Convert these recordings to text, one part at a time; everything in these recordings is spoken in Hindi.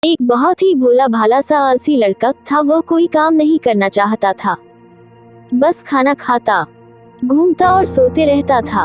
एक बहुत ही भोला भाला सा आलसी लड़का था। वो कोई काम नहीं करना चाहता था, बस खाना खाता, घूमता और सोते रहता था।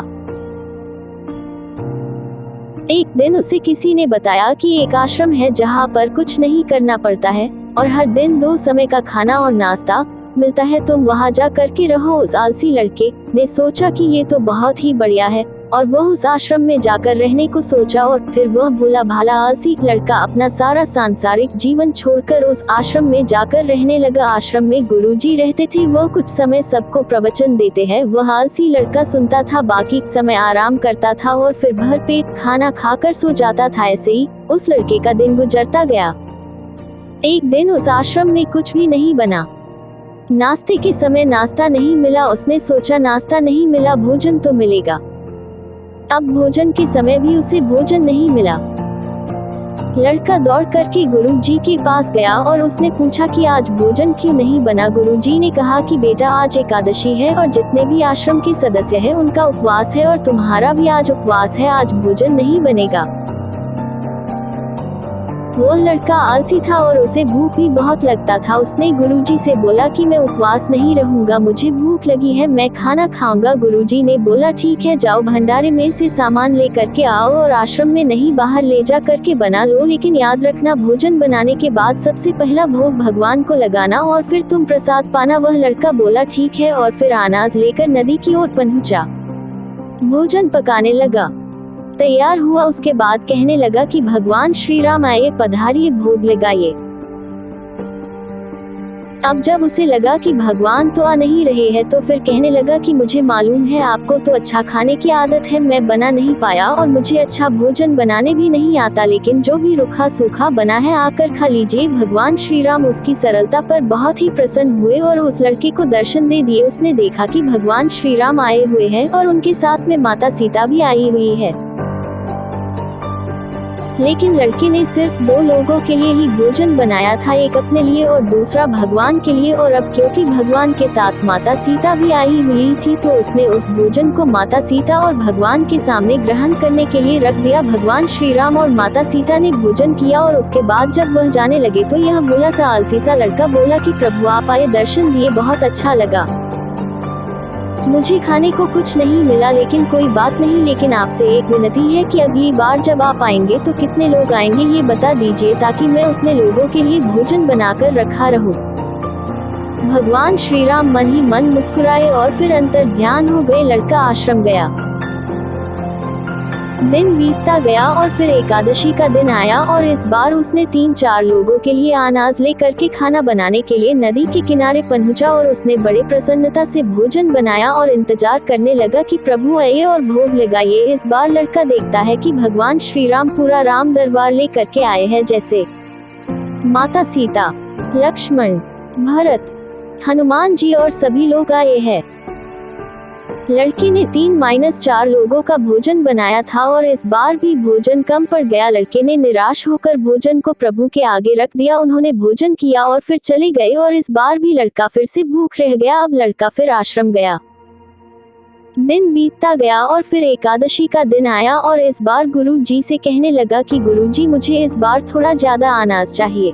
एक दिन उसे किसी ने बताया कि एक आश्रम है जहाँ पर कुछ नहीं करना पड़ता है और हर दिन 2 समय का खाना और नाश्ता मिलता है, तुम वहाँ जा करके रहो। उस आलसी लड़के ने सोचा कि ये तो बहुत ही बढ़िया है और वह उस आश्रम में जाकर रहने को सोचा। और फिर वह भोला भाला आलसी लड़का अपना सारा सांसारिक जीवन छोड़कर उस आश्रम में जाकर रहने लगा। आश्रम में गुरुजी रहते थे, वह कुछ समय सबको प्रवचन देते हैं। वह आलसी लड़का सुनता था, बाकी समय आराम करता था और फिर भरपेट खाना खाकर सो जाता था। ऐसे ही उस लड़के का दिन गुजरता गया। एक दिन उस आश्रम में कुछ भी नहीं बना, नाश्ते के समय नाश्ता नहीं मिला। उसने सोचा नाश्ता नहीं मिला, भोजन तो मिलेगा। अब भोजन के समय भी उसे भोजन नहीं मिला। लड़का दौड़ करके गुरुजी के पास गया और उसने पूछा कि आज भोजन क्यों नहीं बना। गुरुजी ने कहा कि बेटा आज एकादशी है और जितने भी आश्रम के सदस्य हैं उनका उपवास है और तुम्हारा भी आज उपवास है, आज भोजन नहीं बनेगा। वो लड़का आलसी था और उसे भूख भी बहुत लगता था। उसने गुरुजी से बोला कि मैं उपवास नहीं रहूंगा, मुझे भूख लगी है, मैं खाना खाऊंगा। गुरुजी ने बोला ठीक है, जाओ भंडारे में से सामान ले करके आओ और आश्रम में नहीं बाहर ले जा करके बना लो, लेकिन याद रखना भोजन बनाने के बाद सबसे पहला भोग भगवान को लगाना और फिर तुम प्रसाद पाना। वह लड़का बोला ठीक है और फिर अनाज लेकर नदी की ओर पहुंचा। भोजन पकाने लगा, तैयार हुआ। उसके बाद कहने लगा कि भगवान श्री राम आए, पधारिए, भोग लगाइए। अब जब उसे लगा कि भगवान तो आ नहीं रहे हैं तो फिर कहने लगा कि मुझे मालूम है आपको तो अच्छा खाने की आदत है, मैं बना नहीं पाया और मुझे अच्छा भोजन बनाने भी नहीं आता, लेकिन जो भी रूखा सूखा बना है आकर खा लीजिए। भगवान श्री राम उसकी सरलता पर बहुत ही प्रसन्न हुए और उस लड़के को दर्शन दे दिए। उसने देखा कि भगवान श्री राम आए हुए हैं और उनके साथ में माता सीता भी आई हुई है, लेकिन लड़के ने सिर्फ 2 लोगों के लिए ही भोजन बनाया था, एक अपने लिए और दूसरा भगवान के लिए। और अब क्योंकि भगवान के साथ माता सीता भी आई हुई थी तो उसने उस भोजन को माता सीता और भगवान के सामने ग्रहण करने के लिए रख दिया। भगवान श्री राम और माता सीता ने भोजन किया और उसके बाद जब वह जाने लगे तो यह भोला सा आलसी सा लड़का बोला कि प्रभु आप आए, दर्शन दिए, बहुत अच्छा लगा, मुझे खाने को कुछ नहीं मिला, लेकिन कोई बात नहीं, लेकिन आपसे एक विनती है कि अगली बार जब आप आएंगे तो कितने लोग आएंगे ये बता दीजिए ताकि मैं उतने लोगों के लिए भोजन बनाकर रखा रहूं। भगवान श्री राम मन ही मन मुस्कुराए और फिर अंतर ध्यान हो गए। लड़का आश्रम गया, दिन बीतता गया और फिर एकादशी का दिन आया और इस बार उसने 3-4 लोगों के लिए अनाज ले करके खाना बनाने के लिए नदी के किनारे पहुंचा और उसने बड़े प्रसन्नता से भोजन बनाया और इंतजार करने लगा कि प्रभु आइए और भोग लगाइए। इस बार लड़का देखता है कि भगवान श्री राम पूरा राम दरबार ले करके आए हैं, जैसे माता सीता, लक्ष्मण, भरत, हनुमान जी और सभी लोग आए हैं। लड़के ने 3-4 लोगों का भोजन बनाया था और इस बार भी भोजन कम पड़ गया। लड़के ने निराश होकर भोजन को प्रभु के आगे रख दिया। उन्होंने भोजन किया और फिर चले गए और इस बार भी लड़का फिर से भूख रह गया। अब लड़का फिर आश्रम गया, दिन बीतता गया और फिर एकादशी का दिन आया और इस बार गुरु जी से कहने लगा कि गुरु जी मुझे इस बार थोड़ा ज्यादा अनाज चाहिए।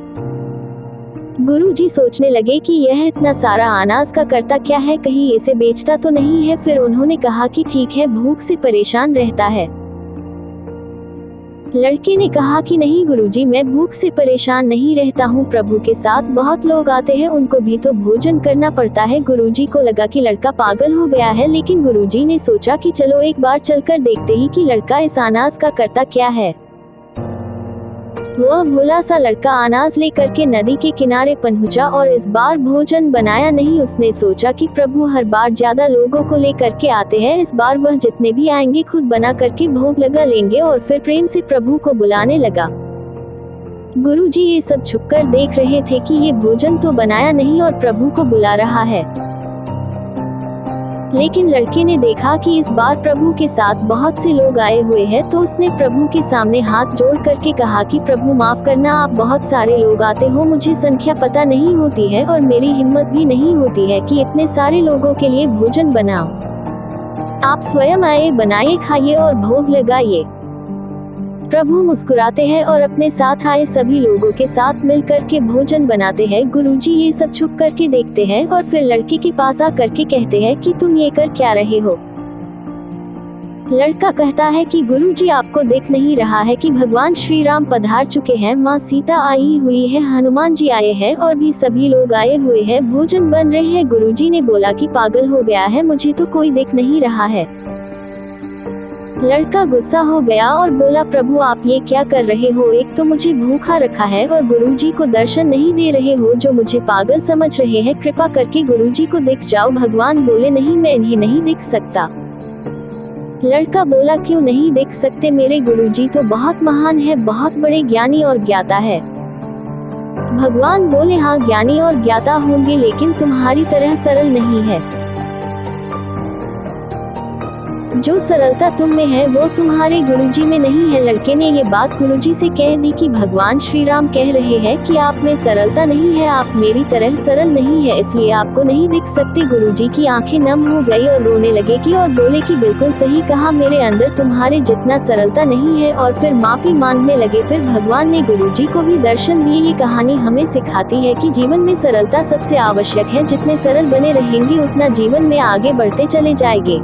गुरुजी सोचने लगे कि यह इतना सारा अनाज का करता क्या है, कहीं इसे बेचता तो नहीं है। फिर उन्होंने कहा कि ठीक है, भूख से परेशान रहता है। लड़के ने कहा कि नहीं गुरुजी, मैं भूख से परेशान नहीं रहता हूँ, प्रभु के साथ बहुत लोग आते हैं, उनको भी तो भोजन करना पड़ता है। गुरुजी को लगा कि लड़का पागल हो गया है, लेकिन गुरुजी ने सोचा कि चलो एक बार चलकर देखते ही कि लड़का इस अनाज का करता क्या है। वह भोला सा लड़का अनाज लेकर के नदी के किनारे पहुंचा और इस बार भोजन बनाया नहीं। उसने सोचा कि प्रभु हर बार ज्यादा लोगों को लेकर के आते हैं, इस बार वह जितने भी आएंगे खुद बना करके भोग लगा लेंगे। और फिर प्रेम से प्रभु को बुलाने लगा। गुरुजी ये सब छुपकर देख रहे थे कि ये भोजन तो बनाया नहीं और प्रभु को बुला रहा है, लेकिन लड़के ने देखा कि इस बार प्रभु के साथ बहुत से लोग आए हुए हैं तो उसने प्रभु के सामने हाथ जोड़ करके कहा कि प्रभु माफ करना, आप बहुत सारे लोग आते हो, मुझे संख्या पता नहीं होती है और मेरी हिम्मत भी नहीं होती है कि इतने सारे लोगों के लिए भोजन बनाऊं। आप स्वयं आए, बनाइए, खाइए और भोग लगाइए। प्रभु मुस्कुराते हैं और अपने साथ आए सभी लोगों के साथ मिलकर के भोजन बनाते हैं। गुरुजी ये सब छुप करके देखते हैं और फिर लड़के के पास आकर के कहते हैं कि तुम ये कर क्या रहे हो। लड़का कहता है कि गुरुजी आपको देख नहीं रहा है कि भगवान श्री राम पधार चुके हैं, माँ सीता आई हुई है, हनुमान जी आए हैं और भी सभी लोग आए हुए हैं, भोजन बन रहे हैं। गुरुजी ने बोला कि पागल हो गया है, मुझे तो कोई देख नहीं रहा है। लड़का गुस्सा हो गया और बोला प्रभु आप ये क्या कर रहे हो, एक तो मुझे भूखा रखा है और गुरुजी को दर्शन नहीं दे रहे हो, जो मुझे पागल समझ रहे हैं, कृपा करके गुरुजी को दिख जाओ। भगवान बोले नहीं, मैं इन्हें नहीं दिख सकता। लड़का बोला क्यों नहीं देख सकते, मेरे गुरुजी तो बहुत महान है, बहुत बड़े ज्ञानी और ज्ञाता है। भगवान बोले हाँ ज्ञानी और ज्ञाता होंगे, लेकिन तुम्हारी तरह सरल नहीं है। जो सरलता तुम में है वो तुम्हारे गुरुजी में नहीं है। लड़के ने ये बात गुरुजी से कह दी कि भगवान श्री राम कह रहे हैं कि आप में सरलता नहीं है, आप मेरी तरह सरल नहीं है, इसलिए आपको नहीं दिख सकते। गुरुजी की आंखें नम हो गई और रोने लगे कि और बोले कि बिल्कुल सही कहा, मेरे अंदर तुम्हारे जितना सरलता नहीं है, और फिर माफी मांगने लगे। फिर भगवान ने गुरुजी को भी दर्शन दिए। ये कहानी हमें सिखाती है कि जीवन में सरलता सबसे आवश्यक है, जितने सरल बने रहेंगे उतना जीवन में आगे बढ़ते चले जाएंगे।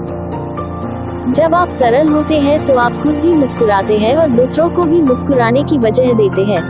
जब आप सरल होते हैं तो आप खुद भी मुस्कुराते हैं और दूसरों को भी मुस्कुराने की वजह देते हैं।